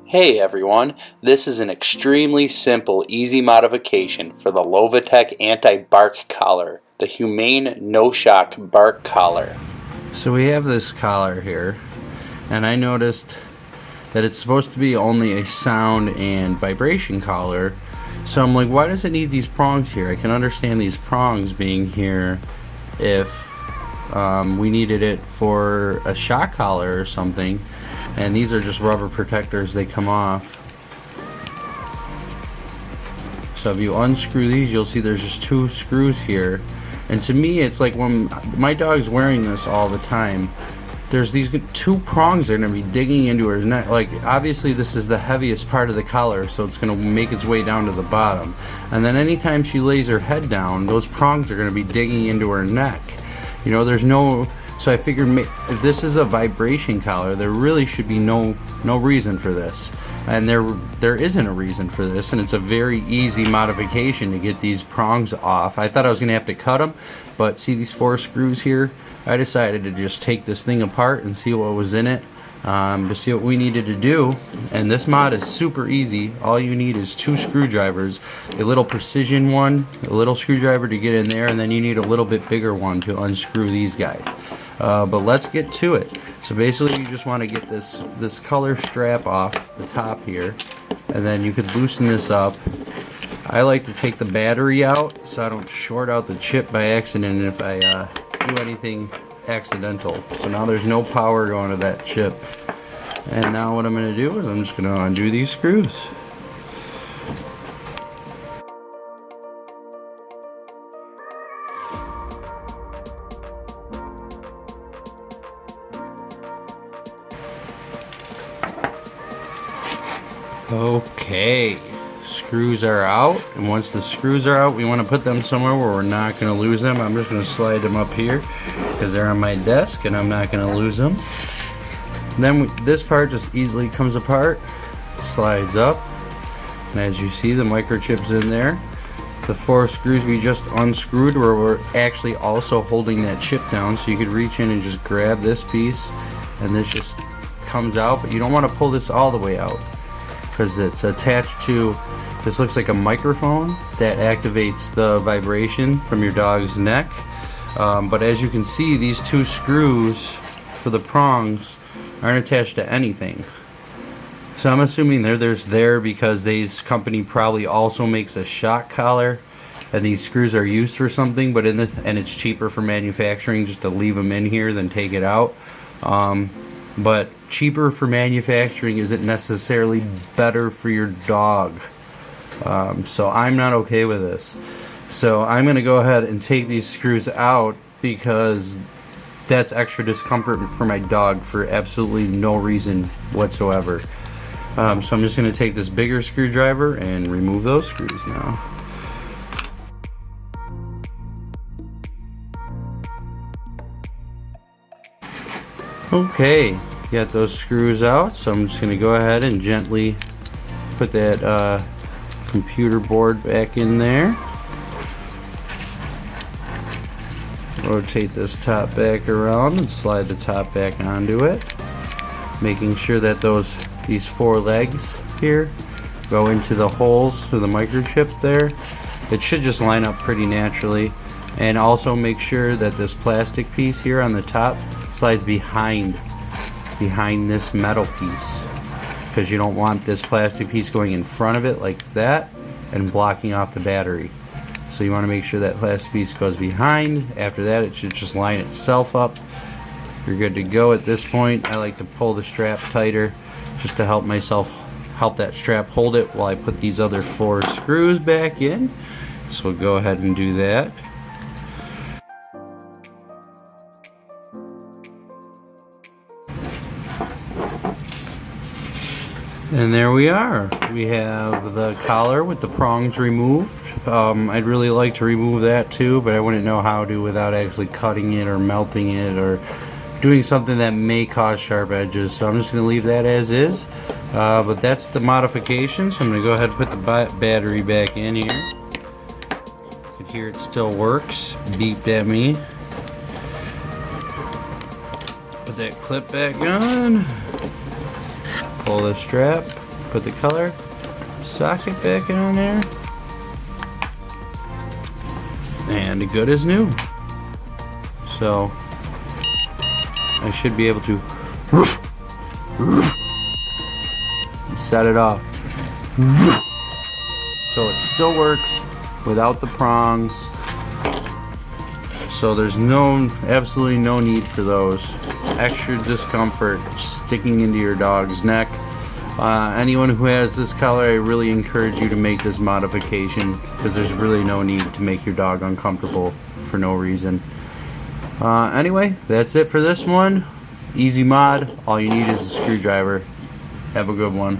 Hey everyone, this is an extremely simple, easy modification for the Lovatic Anti Bark Collar, the Humane no-shock bark collar. So we have this collar here, and I noticed that it's supposed to be only a sound and vibration collar. So I'm like, why does it need these prongs here? I can understand these prongs being here if we needed it for a shock collar or something. And these are just rubber protectors, they come off. So if you unscrew these, you'll see there's just two screws here. And to me, it's like when my dog's wearing this all the time, there's these two prongs that are gonna be digging into her neck. Like, obviously this is the heaviest part of the collar, so it's gonna make its way down to the bottom. And then anytime she lays her head down, those prongs are gonna be digging into her neck. You know, there's no, so I figured if this is a vibration collar, there really should be no reason for this. And there isn't a reason for this, and it's a very easy modification to get these prongs off. I thought I was gonna have to cut them, but see these 4 screws here? I decided to just take this thing apart and see what was in it, to see what we needed to do. And this mod is super easy. All you need is 2 screwdrivers, a little precision one, a little screwdriver to get in there, and then you need a little bit bigger one to unscrew these guys. But let's get to it. So basically you just want to get this collar strap off the top here, and then you could loosen this up. I like to take the battery out so I don't short out the chip by accident if I do anything accidental. So now there's no power going to that chip. And now what I'm going to do is I'm just going to undo these screws. Okay, screws are out, and once the screws are out, we want to put them somewhere where we're not going to lose them. I'm just going to slide them up here because they're on my desk and I'm not going to lose them. And then this part just easily comes apart, slides up, and as you see, the microchip's in there. The 4 screws we just unscrewed were actually also holding that chip down, so you could reach in and just grab this piece and this just comes out, but you don't want to pull this all the way out because it's attached to, this looks like a microphone that activates the vibration from your dog's neck. But as you can see, these 2 screws for the prongs aren't attached to anything. So I'm assuming they're there because this company probably also makes a shock collar and these screws are used for something, but and it's cheaper for manufacturing just to leave them in here than take it out. But cheaper for manufacturing isn't necessarily better for your dog. So I'm not okay with this. So I'm going to go ahead and take these screws out because that's extra discomfort for my dog for absolutely no reason whatsoever. So I'm just going to take this bigger screwdriver and remove those screws now. Okay, got those screws out, so I'm just going to go ahead and gently put that computer board back in there. Rotate this top back around and slide the top back onto it, making sure that these 4 legs here go into the holes for the microchip there. It should just line up pretty naturally. And also make sure that this plastic piece here on the top slides behind this metal piece, because you don't want this plastic piece going in front of it like that and blocking off the battery. So you want to make sure that plastic piece goes behind. After that, it should just line itself up. You're good to go at this point. I like to pull the strap tighter just to help that strap hold it while I put these other 4 screws back in. So we'll go ahead and do that. And there we are. We have the collar with the prongs removed. I'd really like to remove that too, but I wouldn't know how to without actually cutting it or melting it or doing something that may cause sharp edges. So I'm just going to leave that as is. But that's the modification. So I'm going to go ahead and put the battery back in here. You can hear it still works. Beeped at me. Put that clip back on. Pull the strap. Put the color socket back on there. And good as new. So I should be able to set it off. So it still works without the prongs. So there's absolutely no need for those. Extra discomfort sticking into your dog's neck. Anyone who has this collar, I really encourage you to make this modification because there's really no need to make your dog uncomfortable for no reason. Anyway, that's it for this one. Easy mod. All you need is a screwdriver. Have a good one.